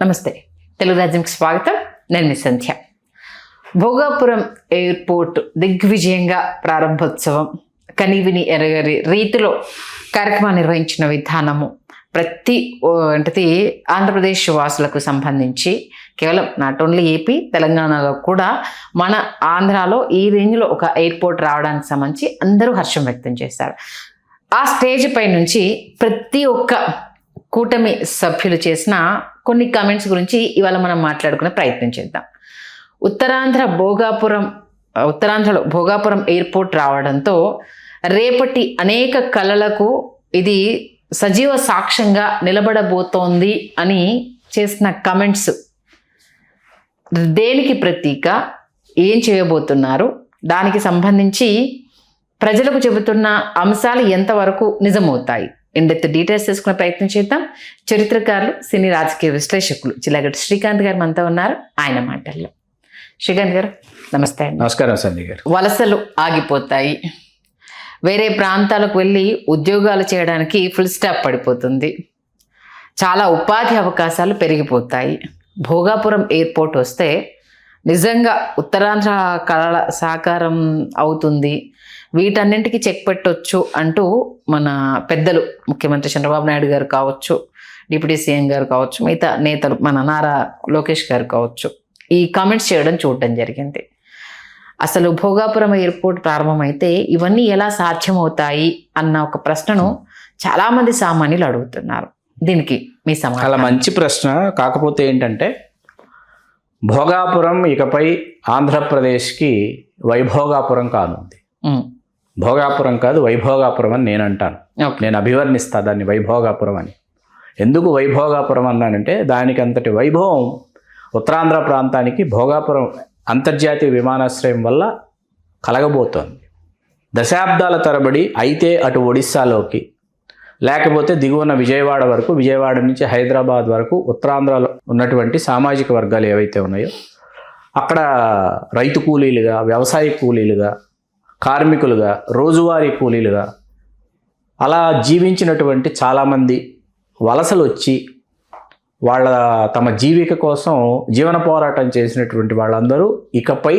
నమస్తే, తెలుగు రాజ్యంకి స్వాగతం. నేను మీ సంధ్య. భోగాపురం ఎయిర్పోర్ట్ దిగ్విజయంగా ప్రారంభోత్సవం, కనీవిని ఎరగని రీతిలో కార్యక్రమాన్ని నిర్వహించిన విధానము ప్రతి ఆంధ్రప్రదేశ్ వాసులకు సంబంధించి కేవలం నాట్ ఓన్లీ ఏపీ, తెలంగాణలో కూడా మన ఆంధ్రాలో ఈ రేంజ్లో ఒక ఎయిర్పోర్ట్ రావడానికి సంబంధించి అందరూ హర్షం వ్యక్తం చేశారు. ఆ స్టేజ్ పై నుంచి ప్రతి ఒక్క కూటమి సభ్యులు చేసిన కొన్ని కామెంట్స్ గురించి ఇవాళ మనం మాట్లాడుకునే ప్రయత్నం చేద్దాం. ఉత్తరాంధ్రలో భోగాపురం ఎయిర్పోర్ట్ రావడంతో రేపటి అనేక కళలకు ఇది సజీవ సాక్ష్యంగా నిలబడబోతోంది అని చేసిన కామెంట్స్ దేనికి ప్రతీక, ఏం చేయబోతున్నారు, దానికి సంబంధించి ప్రజలకు చెబుతున్న అంశాలు ఎంతవరకు నిజమవుతాయి, ఇండెత్ డీటెయిల్స్ తీసుకునే ప్రయత్నం చేద్దాం. చరిత్రకారులు, సినీ రాజకీయ విశ్లేషకులు చిల్లగడ్డ శ్రీకాంత్ గారు మనతో ఉన్నారు. ఆయన మాటల్లో. శ్రీకాంత్ గారు నమస్తే. నమస్కారం సంధ్య గారు. వలసలు ఆగిపోతాయి, వేరే ప్రాంతాలకు వెళ్ళి ఉద్యోగాలు చేయడానికి ఫుల్ స్టాప్ పడిపోతుంది, చాలా ఉపాధి అవకాశాలు పెరిగిపోతాయి. భోగాపురం ఎయిర్పోర్ట్ వస్తే నిజంగా ఉత్తరాంధ్ర కళల సాకారం అవుతుంది, వీటన్నింటికి చెక్ పెట్టొచ్చు అంటూ మన పెద్దలు ముఖ్యమంత్రి చంద్రబాబు నాయుడు గారు కావచ్చు, డిప్యూటీ సీఎం గారు కావచ్చు, మిగతా నేతలు మన నారా లోకేష్ గారు కావచ్చు, ఈ కామెంట్స్ చూడడం జరిగింది. అసలు భోగాపురం ఎయిర్పోర్ట్ ప్రారంభమైతే ఇవన్నీ ఎలా సాధ్యమవుతాయి అన్న ఒక ప్రశ్నను చాలామంది సామాన్యులు అడుగుతున్నారు. దీనికి మీ సమాధానం? చాలా మంచి ప్రశ్న. కాకపోతే ఏంటంటే భోగాపురం ఇకపై ఆంధ్రప్రదేశ్కి వైభోగాపురం కానుంది. భోగాపురం కాదు, వైభోగాపురం అని నేను అంటాను. నేను అభివర్ణిస్తా దాన్ని వైభోగాపురం అని. ఎందుకు వైభోగాపురం అన్నానంటే దానికి అంతటి వైభవం ఉత్తరాంధ్ర ప్రాంతానికి భోగాపురం అంతర్జాతీయ విమానాశ్రయం వల్ల కలగబోతోంది. దశాబ్దాల తరబడి అయితే అటు ఒడిస్సాలోకి, లేకపోతే దిగువన విజయవాడ వరకు, విజయవాడ నుంచి హైదరాబాద్ వరకు ఉత్తరాంధ్రలో ఉన్నటువంటి సామాజిక వర్గాలు ఏవైతే ఉన్నాయో అక్కడ రైతు కూలీలుగా, వ్యవసాయ కూలీలుగా, కార్మికులుగా, రోజువారీ కూలీలుగా అలా జీవించినటువంటి చాలామంది వలసలు వచ్చి వాళ్ళ తమ జీవిక కోసం జీవన పోరాటం చేసినటువంటి వాళ్ళందరూ ఇకపై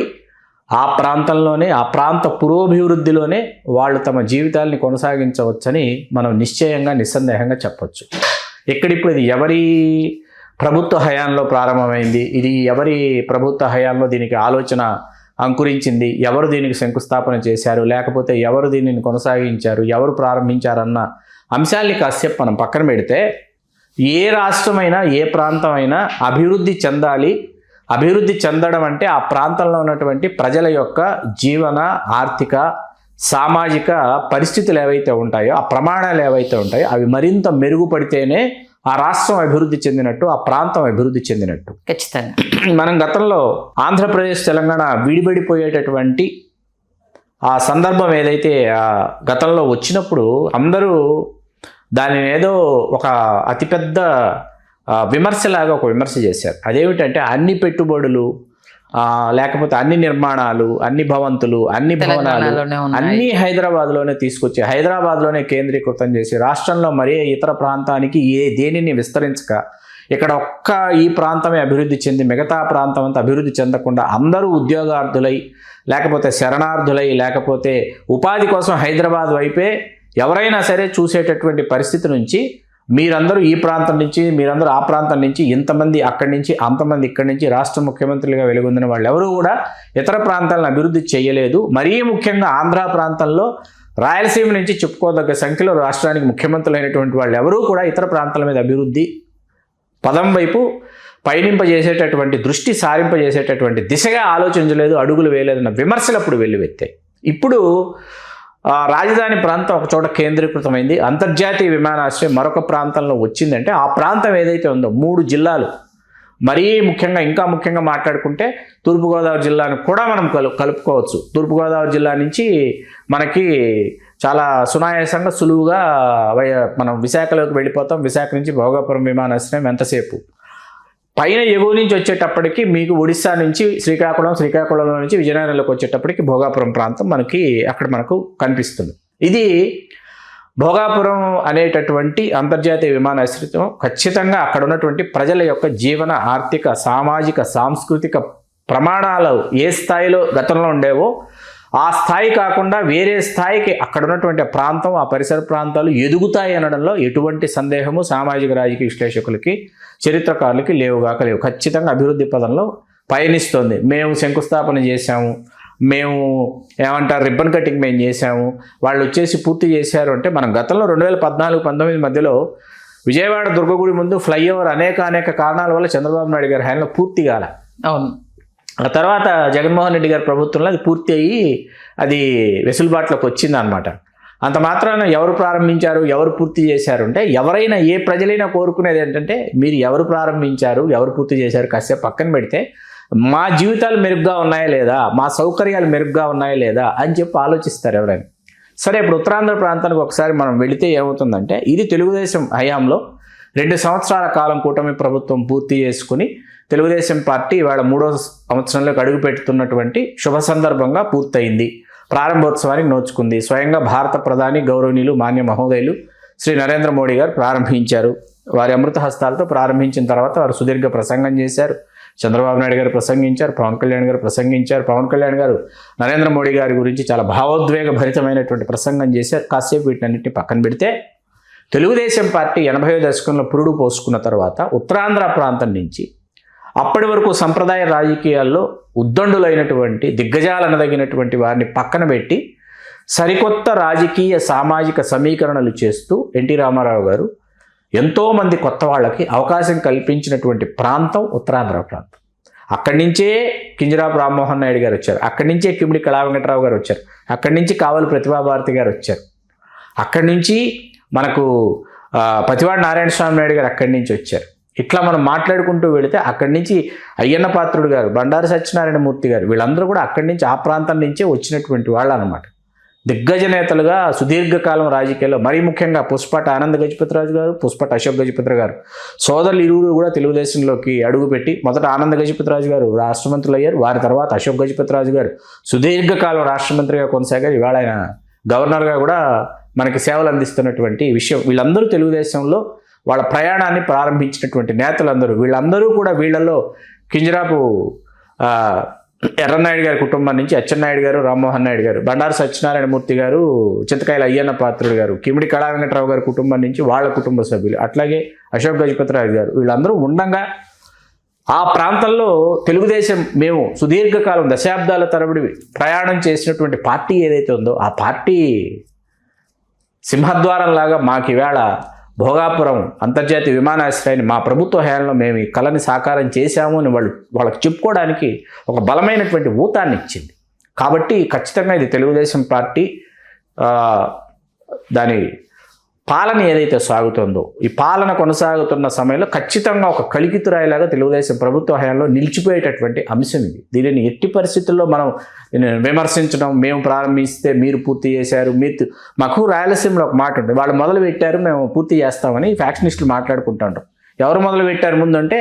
ఆ ప్రాంతంలోనే, ఆ ప్రాంత పురోభివృద్ధిలోనే వాళ్ళు తమ జీవితాలని కొనసాగించవచ్చని మనం నిశ్చయంగా, నిస్సందేహంగా చెప్పచ్చు. ఇక్కడిప్పుడు ఇది ఎవరి ప్రభుత్వ హయాంలో ప్రారంభమైంది, ఇది ఎవరి ప్రభుత్వ హయాంలో దీనికి ఆలోచన అంకురించింది, ఎవరు దీనికి శంకుస్థాపన చేశారు, లేకపోతే ఎవరు దీనిని కొనసాగించారు, ఎవరు ప్రారంభించారన్న అంశాల్ని కాసేపు మనం పక్కన పెడితే, ఏ రాష్ట్రమైనా ఏ ప్రాంతమైనా అభివృద్ధి చెందాలి. అభివృద్ధి చెందడం అంటే ఆ ప్రాంతంలో ఉన్నటువంటి ప్రజల యొక్క జీవన, ఆర్థిక, సామాజిక పరిస్థితులు ఏవైతే ఉంటాయో, ఆ ప్రమాణాలు ఏవైతే ఉంటాయో అవి మరింత మెరుగుపడితేనే ఆ రాష్ట్రం అభివృద్ధి చెందినట్టు, ఆ ప్రాంతం అభివృద్ధి చెందినట్టు. ఖచ్చితంగా. మనం గతంలో ఆంధ్రప్రదేశ్, తెలంగాణ విడిపడిపోయేటటువంటి ఆ సందర్భం ఏదైతే గతంలో వచ్చినప్పుడు అందరూ దానిని ఏదో ఒక అతిపెద్ద విమర్శలాగా ఒక విమర్శ చేశారు. అదేమిటంటే అన్ని పెట్టుబడులు, లేకపోతే అన్ని నిర్మాణాలు, అన్ని భవంతులు, అన్ని భవనాలు అన్నీ హైదరాబాద్లోనే తీసుకొచ్చి హైదరాబాద్లోనే కేంద్రీకృతం చేసి రాష్ట్రంలో మరే ఇతర ప్రాంతానికి దేనిని విస్తరించక ఇక్కడ ఒక్క ఈ ప్రాంతమే అభివృద్ధి చెంది మిగతా ప్రాంతం అంతా అభివృద్ధి చెందకుండా అందరూ ఉద్యోగార్థులై, లేకపోతే శరణార్థులై, లేకపోతే ఉపాధి కోసం హైదరాబాద్ వైపే ఎవరైనా సరే చూసేటటువంటి పరిస్థితి నుంచి మీరందరూ ఈ ప్రాంతం నుంచి, మీరందరూ ఆ ప్రాంతం నుంచి, ఇంతమంది అక్కడి నుంచి, అంతమంది ఇక్కడి నుంచి రాష్ట్ర ముఖ్యమంత్రులుగా వెలుగొందిన వాళ్ళు ఎవరు కూడా ఇతర ప్రాంతాలను అభివృద్ధి చేయలేదు. మరీ ముఖ్యంగా ఆంధ్ర ప్రాంతంలో రాయలసీమ నుంచి చెప్పుకోదగ్గ సంఖ్యలో రాష్ట్రానికి ముఖ్యమంత్రులు అయినటువంటి వాళ్ళు ఎవరూ కూడా ఇతర ప్రాంతాల మీద అభివృద్ధి పదం వైపు పయనింపజేసేటటువంటి, దృష్టి సారింపజేసేటటువంటి దిశగా ఆలోచించలేదు, అడుగులు వేయలేదన్న విమర్శలు అప్పుడు వెల్లువెత్తాయి. ఇప్పుడు రాజధాని ప్రాంతం ఒక చోట కేంద్రీకృతమైంది, అంతర్జాతీయ విమానాశ్రయం మరొక ప్రాంతంలో వచ్చిందంటే ఆ ప్రాంతం ఏదైతే ఉందో 3 జిల్లాలు, మరీ ముఖ్యంగా ఇంకా ముఖ్యంగా మాట్లాడుకుంటే తూర్పుగోదావరి జిల్లాను కూడా మనం కలుపుకోవచ్చు. తూర్పుగోదావరి జిల్లా నుంచి మనకి చాలా సునాయాసంగా, సులువుగా మనం విశాఖలోకి వెళ్ళిపోతాం. విశాఖ నుంచి భోగాపురం విమానాశ్రయం ఎంతసేపు, పైన ఎగువ నుంచి వచ్చేటప్పటికి మీకు ఒడిస్సా నుంచి శ్రీకాకుళంలో నుంచి విజయనగరంలోకి వచ్చేటప్పటికి భోగాపురం ప్రాంతం మనకు కనిపిస్తుంది. ఇది భోగాపురం అనేటటువంటి అంతర్జాతీయ విమానాశ్రయం ఖచ్చితంగా అక్కడ ఉన్నటువంటి ప్రజల యొక్క జీవన, ఆర్థిక, సామాజిక, సాంస్కృతిక ప్రమాణాలు ఏ స్థాయిలో గతంలో ఉండేవో ఆ స్థాయి కాకుండా వేరే స్థాయికి అక్కడ ఉన్నటువంటి ప్రాంతం, ఆ పరిసర ప్రాంతాలు ఎదుగుతాయి అనడంలో ఎటువంటి సందేహము సామాజిక రాజకీయ విశ్లేషకులకి, చరిత్రకారులకి లేవు. ఖచ్చితంగా అభివృద్ధి పదంలో పయనిస్తోంది. మేము శంకుస్థాపన చేశాము, మేము ఏమంటారు రిబ్బన్ కటింగ్ మేము చేశాము, వాళ్ళు వచ్చేసి పూర్తి చేశారు అంటే మనం గతంలో 2014-19 మధ్యలో విజయవాడ దుర్గగుడి ముందు ఫ్లైఓవర్ అనేక కారణాల వల్ల చంద్రబాబు నాయుడు గారి హయాంలో పూర్తి కాల. అవును. ఆ తర్వాత జగన్మోహన్ రెడ్డి గారి ప్రభుత్వంలో అది పూర్తి అయ్యి అది వెసులుబాటులోకి వచ్చింది అనమాట. అంత మాత్రాన ఎవరు ప్రారంభించారు, ఎవరు పూర్తి చేశారు అంటే ఎవరైనా, ఏ ప్రజలైనా కోరుకునేది ఏంటంటే మీరు ఎవరు ప్రారంభించారు, ఎవరు పూర్తి చేశారు కాసేపు పక్కన పెడితే మా జీవితాలు మెరుగ్గా ఉన్నాయా లేదా, మా సౌకర్యాలు మెరుగ్గా ఉన్నాయా లేదా అని చెప్పి ఆలోచిస్తారు ఎవరైనా. సరే, ఇప్పుడు ఉత్తరాంధ్ర ప్రాంతానికి ఒకసారి మనం వెళితే ఏమవుతుందంటే ఇది తెలుగుదేశం హయాంలో 2 సంవత్సరాల కాలం కూటమి ప్రభుత్వం పూర్తి చేసుకుని తెలుగుదేశం పార్టీ ఇవాళ 3వ సంవత్సరంలోకి అడుగు పెడుతున్నటువంటి శుభ సందర్భంగా పూర్తయింది. ప్రారంభోత్సవానికి నోచుకుంది. స్వయంగా భారత ప్రధాని గౌరవనీయులు మాన్య మహోదయులు శ్రీ నరేంద్ర మోడీ గారు ప్రారంభించారు. వారి అమృత హస్తాలతో ప్రారంభించిన తర్వాత వారు సుదీర్ఘ ప్రసంగం చేశారు. చంద్రబాబు నాయుడు గారు ప్రసంగించారు, పవన్ కళ్యాణ్ గారు ప్రసంగించారు. పవన్ కళ్యాణ్ గారు నరేంద్ర మోడీ గారి గురించి చాలా భావోద్వేగ భరితమైనటువంటి ప్రసంగం చేశారు. కాసేపు వీటన్నిటిని పక్కన పెడితే తెలుగుదేశం పార్టీ 80వ దశకంలో పురుడు పోసుకున్న తర్వాత ఉత్తరాంధ్ర ప్రాంతం నుంచి అప్పటి వరకు సంప్రదాయ రాజకీయాల్లో ఉద్దండులైనటువంటి దిగ్గజాలనదగినటువంటి వారిని పక్కన పెట్టి సరికొత్త రాజకీయ, సామాజిక సమీకరణలు చేస్తూ ఎన్టీ రామారావు గారు ఎంతోమంది కొత్త వాళ్ళకి అవకాశం కల్పించినటువంటి ప్రాంతం ఉత్తరాంధ్ర ప్రాంతం. అక్కడి నుంచే కింజరాపు రామ్మోహన్ నాయుడు గారు వచ్చారు, అక్కడి నుంచే కిమిడి కళా వెంకటరావు గారు వచ్చారు, అక్కడి నుంచి కావలి ప్రతిభాభారతి గారు వచ్చారు, అక్కడి నుంచి మనకు పతివాడ నారాయణ స్వామి నాయుడు గారు అక్కడి నుంచి వచ్చారు. ఇట్లా మనం మాట్లాడుకుంటూ వెళితే అక్కడి నుంచి అయ్యన్న పాత్రుడు గారు, బండారు సత్యనారాయణ మూర్తి గారు, వీళ్ళందరూ కూడా అక్కడి నుంచి, ఆ ప్రాంతం నుంచే వచ్చినటువంటి వాళ్ళు అన్నమాట. దిగ్గజ నేతలుగా సుదీర్ఘకాలం రాజకీయాల్లో, మరీ ముఖ్యంగా పుష్పట ఆనంద్ గజపతిరాజు గారు, పుష్పట అశోక్ గజపతి గారు సోదరులు ఇరువురు కూడా తెలుగుదేశంలోకి అడుగుపెట్టి మొదట ఆనంద్ గజపతిరాజు గారు రాష్ట్ర మంత్రులు అయ్యారు. వారి తర్వాత అశోక్ గజపతిరాజు గారు సుదీర్ఘకాలం రాష్ట్ర మంత్రిగా కొనసాగారు. ఇవాళ ఆయన గవర్నర్గా కూడా మనకి సేవలు అందిస్తున్నటువంటి విషయం. వీళ్ళందరూ తెలుగుదేశంలో వాళ్ళ ప్రయాణాన్ని ప్రారంభించినటువంటి నేతలందరూ. వీళ్ళందరూ కూడా వీళ్ళలో కింజరాపు ఎర్రనాయుడు గారి కుటుంబం నుంచి అచ్చెన్నాయుడు గారు, రామ్మోహన్ నాయుడు గారు, బండారు సత్యనారాయణ మూర్తి గారు, చింతకాయల అయ్యన్న పాత్రుడు గారు, కిమిడి కళా వెంకటరావు గారి కుటుంబం నుంచి వాళ్ళ కుటుంబ సభ్యులు, అట్లాగే అశోక్ గజపతిరాజు గారు, వీళ్ళందరూ ఉండగా ఆ ప్రాంతంలో తెలుగుదేశం మేము సుదీర్ఘకాలం దశాబ్దాల తరబడి ప్రయాణం చేసినటువంటి పార్టీ ఏదైతే ఉందో ఆ పార్టీ సింహద్వారంలాగా మాకు ఈవేళ భోగాపురం అంతర్జాతీయ విమానాశ్రయాన్ని మా ప్రభుత్వ హయాంలో మేము ఈ కళని సాకారం చేశాము అని వాళ్ళకి చెప్పుకోవడానికి ఒక బలమైనటువంటి ఊతాన్ని ఇచ్చింది. కాబట్టి ఖచ్చితంగా ఇది తెలుగుదేశం పార్టీ దాని పాలన ఏదైతే సాగుతుందో, ఈ పాలన కొనసాగుతున్న సమయంలో ఖచ్చితంగా ఒక కలికితురాయిలాగా తెలుగుదేశం ప్రభుత్వ హయాంలో నిలిచిపోయేటటువంటి అంశం ఇది. దీనిని ఎట్టి పరిస్థితుల్లో మనం విమర్శించడం, మేము ప్రారంభిస్తే మీరు పూర్తి చేశారు, మాకు రాయలసీమలో ఒక మాట ఉంటుంది, వాళ్ళు మొదలు పెట్టారు మేము పూర్తి చేస్తామని ఫ్యాక్షనిస్టులు మాట్లాడుకుంటూ ఉంటాం. ఎవరు మొదలు పెట్టారు ముందు అంటే,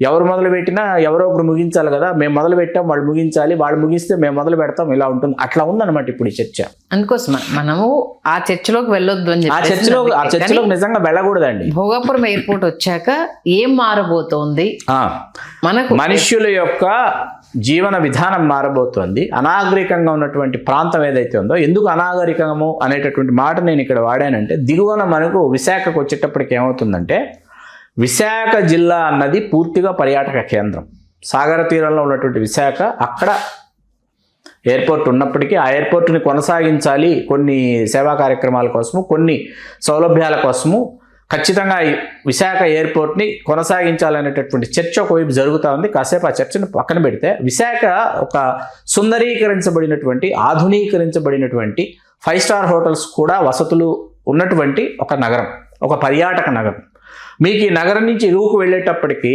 ఎవరు మొదలు పెట్టినా ఎవరో ఒకరు ముగించాలి కదా, మేము మొదలు పెట్టాం వాళ్ళు ముగించాలి, వాళ్ళు ముగిస్తే మేము మొదలు పెడతాం, ఇలా ఉంటుంది. అట్లా ఉందన్నమాట ఇప్పుడు ఈ చర్చ. అందుకోసం మనము ఆ చర్చలోకి వెళ్ళొద్దు అని చెప్పి ఆ చర్చలోకి నిజంగా వెళ్ళకూడదండి. భోగాపురం ఎయిర్పోర్ట్ వచ్చాక ఏం మారబోతోంది, మనకు మనుష్యుల యొక్క జీవన విధానం మారబోతోంది. అనాగరికంగా ఉన్నటువంటి ప్రాంతం ఏదైతే ఉందో, ఎందుకు అనాగరికము అనేటటువంటి మాట నేను ఇక్కడ వాడానంటే, దిగువన మనకు విశాఖకు వచ్చేటప్పటికి ఏమవుతుందంటే, విశాఖ జిల్లా అన్నది పూర్తిగా పర్యాటక కేంద్రం. సాగర తీరంలో ఉన్నటువంటి విశాఖ, అక్కడ ఎయిర్పోర్ట్ ఉన్నప్పటికీ ఆ ఎయిర్పోర్ట్ని కొనసాగించాలి కొన్ని సేవా కార్యక్రమాల కోసము, కొన్ని సౌలభ్యాల కోసము ఖచ్చితంగా విశాఖ ఎయిర్పోర్ట్ని కొనసాగించాలనేటటువంటి చర్చ ఒకవైపు జరుగుతూ ఉంది. కాసేపు ఆ చర్చను పక్కన పెడితే, విశాఖ ఒక సుందరీకరించబడినటువంటి, ఆధునీకరించబడినటువంటి 5 స్టార్ హోటల్స్ కూడా వసతులు ఉన్నటువంటి ఒక నగరం, ఒక పర్యాటక నగరం. మీకు ఈ నగరం నుంచి ఎగువకు వెళ్ళేటప్పటికీ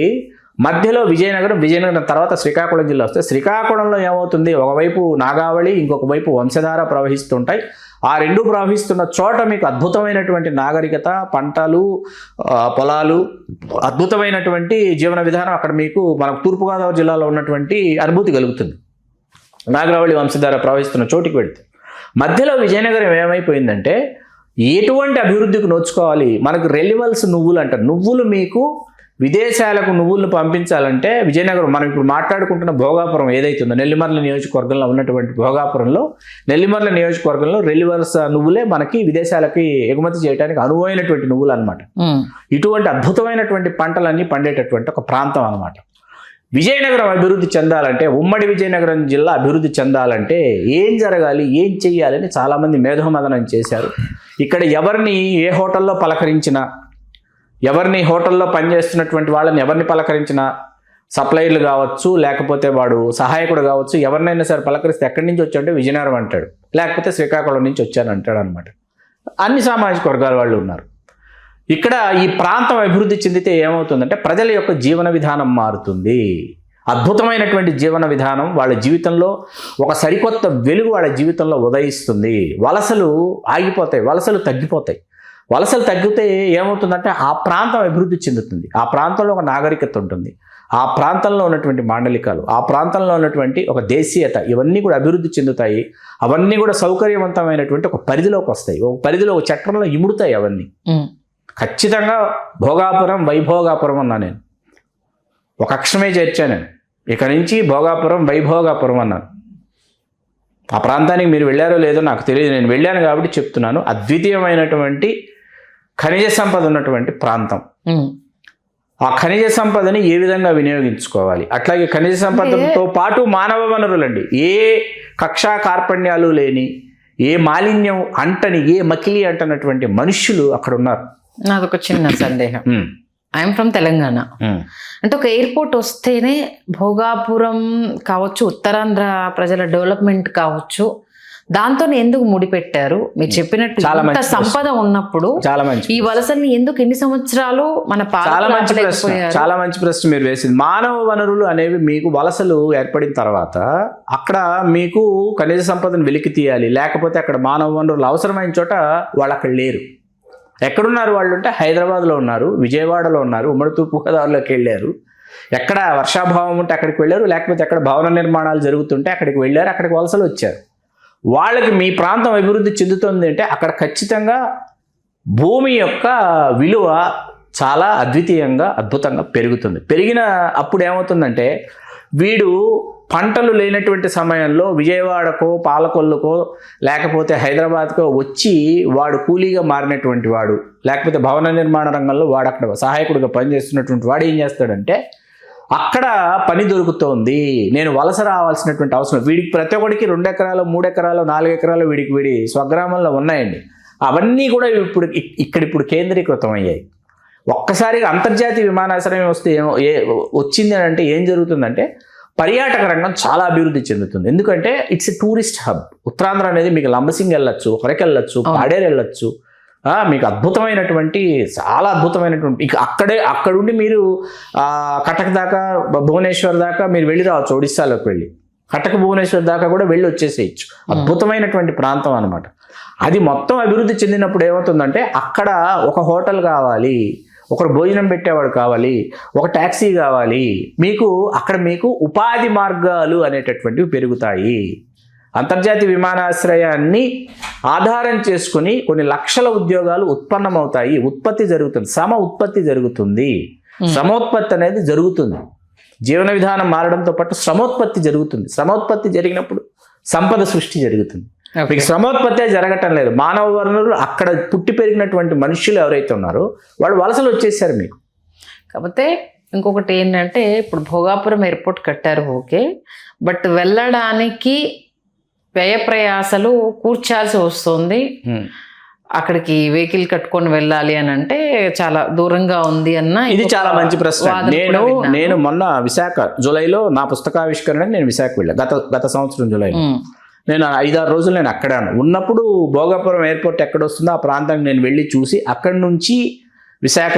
మధ్యలో విజయనగరం తర్వాత శ్రీకాకుళం జిల్లా వస్తే, శ్రీకాకుళంలో ఏమవుతుంది, ఒకవైపు నాగావళి, ఇంకొక వైపు వంశధార ప్రవహిస్తుంటాయి. ఆ రెండు ప్రవహిస్తున్న చోట మీకు అద్భుతమైనటువంటి నాగరికత, పంటలు, పొలాలు, అద్భుతమైనటువంటి జీవన విధానం అక్కడ మీకు మనకు తూర్పుగోదావరి జిల్లాలో ఉన్నటువంటి అనుభూతి కలుగుతుంది. నాగావళి వంశధార ప్రవహిస్తున్న చోటికి వెళితే మధ్యలో విజయనగరం ఏమైపోయిందంటే, ఎటువంటి అభివృద్ధికి నోచుకోవాలి? మనకు రెలివల్స్ నువ్వులు అంటారు. నువ్వులు మీకు విదేశాలకు నువ్వులను పంపించాలంటే విజయనగరం, మనం ఇప్పుడు మాట్లాడుకుంటున్న భోగాపురం ఏదైతుందో నెల్లిమర్ల నియోజకవర్గంలో ఉన్నటువంటి భోగాపురంలో, నెల్లిమర్ల నియోజకవర్గంలో రెలివర్స్ నువ్వులే మనకి విదేశాలకి ఎగుమతి చేయడానికి అనువైనటువంటి నువ్వులు అనమాట. ఇటువంటి అద్భుతమైనటువంటి పంటలన్నీ పండేటటువంటి ఒక ప్రాంతం అనమాట. విజయనగరం అభివృద్ధి చెందాలంటే, ఉమ్మడి విజయనగరం జిల్లా అభివృద్ధి చెందాలంటే ఏం జరగాలి, ఏం చెయ్యాలని చాలామంది మేధోమథనం చేశారు. ఇక్కడ ఎవరిని ఏ హోటల్లో పలకరించినా, ఎవరిని హోటల్లో పనిచేస్తున్నటువంటి వాళ్ళని ఎవరిని పలకరించినా, సప్లైర్లు కావచ్చు, లేకపోతే వాడు సహాయకుడు కావచ్చు, ఎవరినైనా సరే పలకరిస్తే ఎక్కడి నుంచి వచ్చాడంటే విజయనగరం అంటాడు, లేకపోతే శ్రీకాకుళం నుంచి వచ్చాను అంటాడు అనమాట. అన్ని సామాజిక వర్గాల వాళ్ళు ఉన్నారు ఇక్కడ. ఈ ప్రాంతం అభివృద్ధి చెందితే ఏమవుతుందంటే ప్రజల యొక్క జీవన విధానం మారుతుంది. అద్భుతమైనటువంటి జీవన విధానం వాళ్ళ జీవితంలో ఒక సరికొత్త వెలుగు వాళ్ళ జీవితంలో ఉదయిస్తుంది. వలసలు ఆగిపోతాయి, వలసలు తగ్గిపోతాయి. వలసలు తగ్గితే ఏమవుతుందంటే ఆ ప్రాంతం అభివృద్ధి చెందుతుంది. ఆ ప్రాంతంలో ఒక నాగరికత ఉంటుంది, ఆ ప్రాంతంలో ఉన్నటువంటి మాండలికాలు, ఆ ప్రాంతంలో ఉన్నటువంటి ఒక దేశీయత, ఇవన్నీ కూడా అభివృద్ధి చెందుతాయి. అవన్నీ కూడా సౌకర్యవంతమైనటువంటి ఒక పరిధిలోకి వస్తాయి, ఒక పరిధిలో, ఒక చట్టంలో ఇముడుతాయి అవన్నీ. ఖచ్చితంగా భోగాపురం వైభోగాపురం అన్నా నేను, ఒక అక్షరమే చేర్చాను నేను. ఇక నుంచి భోగాపురం వైభోగాపురం అన్నాను. ఆ ప్రాంతానికి మీరు వెళ్ళారో లేదో నాకు తెలియదు, నేను వెళ్ళాను కాబట్టి చెప్తున్నాను. అద్వితీయమైనటువంటి ఖనిజ సంపద ఉన్నటువంటి ప్రాంతం. ఆ ఖనిజ సంపదని ఏ విధంగా వినియోగించుకోవాలి, అట్లాగే ఖనిజ సంపదతో పాటు మానవ వనరులండి, ఏ కక్షా కార్పణ్యాలు లేని, ఏ మాలిన్యం అంటని, ఏ మకిలి అంటనటువంటి మనుష్యులు అక్కడ ఉన్నారు. నాదొక చిన్న సందేహం. I'm from Telangana. అంటే ఒక ఎయిర్పోర్ట్ వస్తేనే భోగాపురం కావచ్చు, ఉత్తరాంధ్ర ప్రజల డెవలప్మెంట్ కావచ్చు, దాంతో ఎందుకు ముడిపెట్టారు? మీరు చెప్పినట్టు ఇంత సంపద ఉన్నప్పుడు చాలా మంచి ఈ వలసల్ని ఎందుకు ఎన్ని సంవత్సరాలు మన చాలా మంచి ప్రశ్న మీరు వేసింది. మానవ వనరులు అనేవి మీకు వలసలు ఏర్పడిన తర్వాత అక్కడ మీకు ఖనిజ సంపదను వెలికి తీయాలి, లేకపోతే అక్కడ మానవ వనరులు అవసరమైన చోట వాళ్ళు అక్కడ లేరు. ఎక్కడున్నారు వాళ్ళు అంటే హైదరాబాద్లో ఉన్నారు, విజయవాడలో ఉన్నారు, ఉమ్మడి తూర్పుగోదావరిలోకి వెళ్ళారు. ఎక్కడ వర్షాభావం ఉంటే అక్కడికి వెళ్ళారు, లేకపోతే ఎక్కడ భవన నిర్మాణాలు జరుగుతుంటే అక్కడికి వెళ్ళారు, అక్కడికి వలసలు వచ్చారు. వాళ్ళకి మీ ప్రాంతం అభివృద్ధి చెందుతుంది అంటే అక్కడ ఖచ్చితంగా భూమి యొక్క విలువ చాలా అద్వితీయంగా, అద్భుతంగా పెరుగుతుంది. పెరిగిన అప్పుడు ఏమవుతుందంటే వీడు పంటలు లేనటువంటి సమయంలో విజయవాడకో, పాలకొల్లుకో, లేకపోతే హైదరాబాద్కో వచ్చి వాడు కూలీగా మారినటువంటి వాడు, లేకపోతే భవన నిర్మాణ రంగంలో వాడు అక్కడ సహాయకుడిగా పనిచేస్తున్నటువంటి వాడు ఏం చేస్తాడంటే అక్కడ పని దొరుకుతోంది, నేను వలస రావాల్సినటువంటి అవసరం. వీడికి ప్రతి ఒక్కడికి 2 ఎకరాలు, 3 ఎకరాలు, 4 ఎకరాలు వీడి స్వగ్రామంలో ఉన్నాయండి. అవన్నీ కూడా ఇప్పుడు కేంద్రీకృతం అయ్యాయి. ఒక్కసారిగా అంతర్జాతీయ విమానాశ్రయం వస్తే వచ్చింది అని అంటే ఏం జరుగుతుందంటే పర్యాటక రంగం చాలా అభివృద్ధి చెందుతుంది. ఎందుకంటే it's a tourist hub. Uttarandhra అనేది మీకు లంబసింగ్ వెళ్ళొచ్చు, కొరకి వెళ్ళొచ్చు, పాడేరు వెళ్ళొచ్చు, మీకు అద్భుతమైనటువంటి, చాలా అద్భుతమైనటువంటి, ఇక అక్కడుండి మీరు కటక్ దాకా, భువనేశ్వర్ దాకా మీరు వెళ్ళి రావచ్చు. ఒడిస్సాలోకి వెళ్ళి కటక్, భువనేశ్వర్ దాకా కూడా వెళ్ళి వచ్చేసేయచ్చు. అద్భుతమైనటువంటి ప్రాంతం అనమాట. అది మొత్తం అభివృద్ధి చెందినప్పుడు ఏమవుతుందంటే అక్కడ ఒక హోటల్ కావాలి, ఒకరు భోజనం పెట్టేవాడు కావాలి, ఒక ట్యాక్సీ కావాలి, మీకు ఉపాధి మార్గాలు అనేటటువంటివి పెరుగుతాయి. అంతర్జాతీయ విమానాశ్రయాన్ని ఆధారం చేసుకుని కొన్ని లక్షల ఉద్యోగాలు ఉత్పన్నమవుతాయి. ఉత్పత్తి జరుగుతుంది, ఉత్పత్తి జరుగుతుంది. శ్రమోత్పత్తి అనేది జరుగుతుంది. జీవన విధానం మారడంతో పాటు శ్రమోత్పత్తి జరుగుతుంది. శ్రమోత్పత్తి జరిగినప్పుడు సంపద సృష్టి జరుగుతుంది. మీకు శ్రమోత్పత్తి జరగటం లేదు. మానవ వనరులు అక్కడ పుట్టి పెరిగినటువంటి మనుషులు ఎవరైతే ఉన్నారో వాళ్ళు వలసలు వచ్చేసారు మీకు. కాకపోతే ఇంకొకటి ఏంటంటే ఇప్పుడు భోగాపురం ఎయిర్పోర్ట్ కట్టారు, ఓకే, బట్ వెళ్ళడానికి వ్యయ ప్రయాసలు కూర్చాల్సి వస్తుంది. అక్కడికి వెహికల్ కట్టుకొని వెళ్ళాలి అని అంటే చాలా దూరంగా ఉంది అన్న. ఇది చాలా మంచి ప్రశ్న. నేను మొన్న విశాఖ జూలైలో నా పుస్తకావిష్కరణ నేను విశాఖ వెళ్ళా. గత సంవత్సరం జూలైలో నేను 5-6 రోజులు నేను అక్కడే ఉన్నప్పుడు భోగాపురం ఎయిర్పోర్ట్ ఎక్కడ వస్తుందో ఆ ప్రాంతానికి నేను వెళ్ళి చూసి అక్కడి నుంచి విశాఖ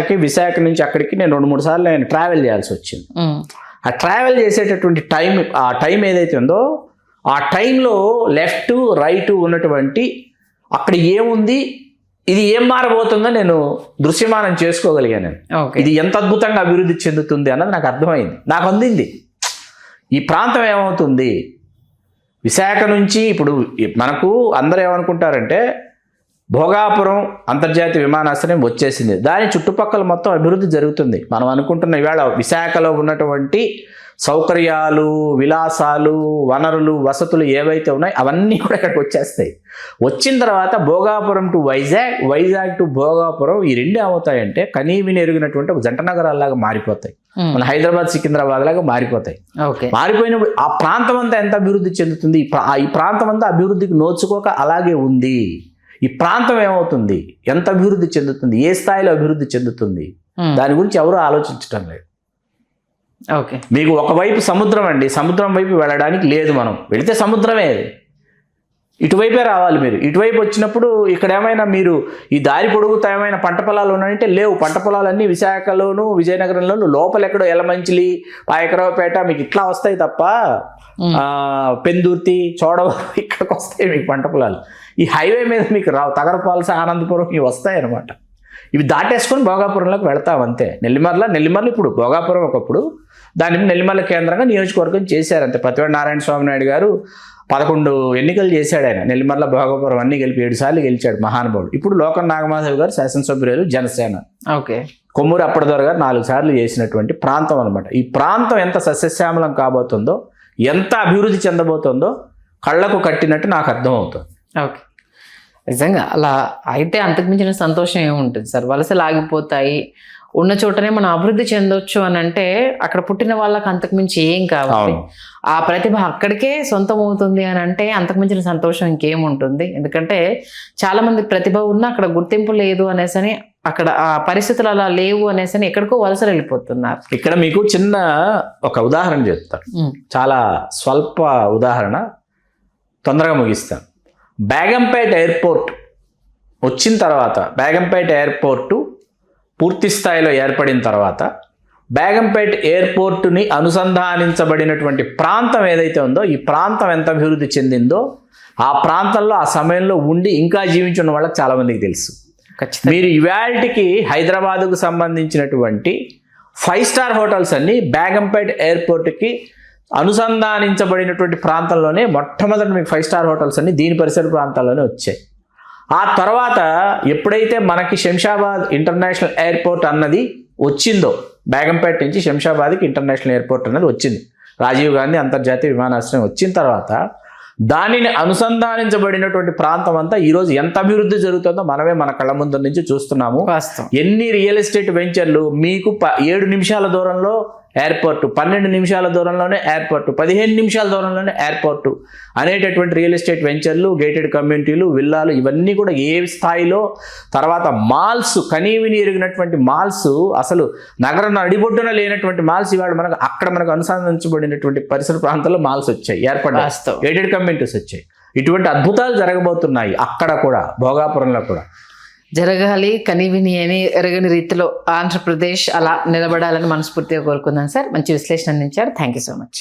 నుంచి అక్కడికి నేను 2-3 సార్లు నేను ట్రావెల్ చేయాల్సి వచ్చింది. ఆ ట్రావెల్ చేసేటటువంటి ఆ టైం ఏదైతే ఉందో ఆ టైంలో లెఫ్ట్ రైట్ ఉన్నటువంటి అక్కడ ఏముంది, ఇది ఏం మారబోతుందో నేను దృశ్యమానం చేసుకోగలిగాను. ఇది ఎంత అద్భుతంగా అభివృద్ధి చెందుతుంది అన్నది నాకు అర్థమైంది, నాకు అందింది. ఈ ప్రాంతం ఏమవుతుంది, విశాఖ నుంచి ఇప్పుడు మనకు అందరూ ఏమనుకుంటారంటే భోగాపురం అంతర్జాతీయ విమానాశ్రయం వచ్చేసింది. దాని చుట్టుపక్కల మొత్తం అభివృద్ధి జరుగుతుంది. మనం అనుకుంటున్న ఇవాళ విశాఖలో ఉన్నటువంటి సౌకర్యాలు, విలాసాలు, వనరులు, వసతులు ఏవైతే ఉన్నాయో అవన్నీ కూడా ఇక్కడికి వచ్చేస్తాయి. వచ్చిన తర్వాత భోగాపురం టు వైజాగ్, వైజాగ్ టు భోగాపురం ఈ రెండు ఏమవుతాయంటే కనీవిని ఎరిగినటువంటి ఒక జంట నగరాల్లాగా మారిపోతాయి. మన హైదరాబాద్, సికింద్రాబాద్ లాగా మారిపోతాయి. మారిపోయినప్పుడు ఆ ప్రాంతం అంతా ఎంత అభివృద్ధి చెందుతుంది? ఈ ప్రాంతం అంతా అభివృద్ధికి నోచుకోక అలాగే ఉంది. ఈ ప్రాంతం ఏమవుతుంది, ఎంత అభివృద్ధి చెందుతుంది, ఏ స్థాయిలో అభివృద్ధి చెందుతుంది, దాని గురించి ఎవరు ఆలోచించటం లేదు. మీకు ఒకవైపు సముద్రం అండి, సముద్రం వైపు వెళ్ళడానికి లేదు. మనం వెళితే సముద్రమే, ఇటువైపే రావాలి. మీరు ఇటువైపు వచ్చినప్పుడు ఇక్కడ ఏమైనా మీరు ఈ దారి పొడుగుతా ఏమైనా పంట పొలాలు ఉన్నాయంటే లేవు. పంట పొలాలన్నీ విశాఖలోను, విజయనగరంలోను, లోపల ఎక్కడో ఎలమంచిలి, పాయకరావుపేట మీకు ఇట్లా వస్తాయి తప్ప పెందుర్తి, చోడవరం ఇక్కడికి వస్తాయి మీకు పంట పొలాలు. ఈ హైవే మీద మీకు రావు. తగరపాలస, ఆనందపురం ఇవి వస్తాయి అన్నమాట. ఇవి దాటేసుకొని భోగాపురంలోకి వెళ్తాం అంతే. నెల్లిమర్ల ఇప్పుడు భోగాపురం ఒకప్పుడు దాని నెల్లిమర్ల కేంద్రంగా నియోజకవర్గం చేశారంతే. పతివేడు నారాయణ స్వామి నాయుడు గారు 11 ఎన్నికలు చేశాడు ఆయన. నెల్లిమర్ల, భోగాపురం అన్ని గెలిపి 7 సార్లు గెలిచాడు మహానుభావుడు. ఇప్పుడు లోకం నాగమాధవ్ గారు శాసనసభ్యులు, జనసేన. కొమ్మూరి అప్పటిదొర గారు 4 సార్లు చేసినటువంటి ప్రాంతం అనమాట. ఈ ప్రాంతం ఎంత సస్యశ్యామలం కాబోతుందో, ఎంత అభివృద్ధి చెందబోతుందో కళ్ళకు కట్టినట్టు నాకు అర్థమవుతుంది. నిజంగా అలా అయితే అంతకుమించిన సంతోషం ఏముంటుంది సార్? వలసలు ఆగిపోతాయి, ఉన్న చోటనే మనం అభివృద్ధి చెందొచ్చు అని అంటే అక్కడ పుట్టిన వాళ్ళకి అంతకుమించి ఏం కావాలి. ఆ ప్రతిభ అక్కడికే సొంతం అవుతుంది అని అంటే అంతకుమించిన సంతోషం ఇంకేముంటుంది? ఎందుకంటే చాలా మంది ప్రతిభ ఉన్నా అక్కడ గుర్తింపు లేదు అనేసని, అక్కడ ఆ పరిస్థితులు అలా లేవు అనేసని ఎక్కడికో వలసలు వెళ్ళిపోతున్నారు. ఇక్కడ మీకు చిన్న ఒక ఉదాహరణ చెప్తాను, చాలా స్వల్ప ఉదాహరణ, తొందరగా ముగిస్తాను. బేగంపేట ఎయిర్పోర్ట్ వచ్చిన తర్వాత, బేగంపేట ఎయిర్పోర్టు పూర్తి స్థాయిలో ఏర్పడిన తర్వాత, బేగంపేట ఎయిర్పోర్టుని అనుసంధానించబడినటువంటి ప్రాంతం ఏదైతే ఉందో, ఈ ప్రాంతం ఎంత అభివృద్ధి చెందిందో ఆ ప్రాంతంలో ఆ సమయంలో ఉండి ఇంకా జీవించున్న వాళ్ళకి చాలామందికి తెలుసు. మీరు ఇవాళకి హైదరాబాదుకు సంబంధించినటువంటి 5 స్టార్ హోటల్స్ అన్నీ బేగంపేట ఎయిర్పోర్ట్కి అనుసంధానించబడినటువంటి ప్రాంతంలోనే మొట్టమొదటి మీకు 5 స్టార్ హోటల్స్ అన్ని దీని పరిసర ప్రాంతాల్లోనే వచ్చాయి. ఆ తర్వాత ఎప్పుడైతే మనకి శంషాబాద్ ఇంటర్నేషనల్ ఎయిర్పోర్ట్ అన్నది వచ్చిందో, బేగంపేట నుంచి శంషాబాద్కి ఇంటర్నేషనల్ ఎయిర్పోర్ట్ అన్నది వచ్చింది, రాజీవ్ గాంధీ అంతర్జాతీయ విమానాశ్రయం వచ్చిన తర్వాత దానిని అనుసంధానించబడినటువంటి ప్రాంతం అంతా ఈరోజు ఎంత అభివృద్ధి జరుగుతుందో మనమే మన కళ్ళ ముందు నుంచి చూస్తున్నాము. ఎన్ని రియల్ ఎస్టేట్ వెంచర్లు, మీకు 7 నిమిషాల దూరంలో ఎయిర్పోర్టు, 12 నిమిషాల దూరంలోనే ఎయిర్పోర్టు, 15 నిమిషాల దూరంలోనే ఎయిర్పోర్టు అనేటటువంటి రియల్ ఎస్టేట్ వెంచర్లు, గేటెడ్ కమ్యూనిటీలు, విల్లాలు, ఇవన్నీ కూడా ఏ స్థాయిలో. తర్వాత మాల్స్, కనీవిని ఎరిగినటువంటి మాల్స్, అసలు నగరం నడిబొడ్డున లేనటువంటి మాల్స్ ఇవాళ మనకు అనుసంధానించబడినటువంటి పరిసర ప్రాంతాల్లో మాల్స్ వచ్చాయి, ఏర్పడ్డాయి, గేటెడ్ కమ్యూనిటీస్ వచ్చాయి. ఇటువంటి అద్భుతాలు జరగబోతున్నాయి అక్కడ కూడా, భోగాపురంలో కూడా జరగాలి. కనివిని అని ఎరగని రీతిలో ఆంధ్రప్రదేశ్ అలా నిలబడాలని మనస్ఫూర్తిగా కోరుకుందాం సార్. మంచి విశ్లేషణ అందించారు. Thank you so much.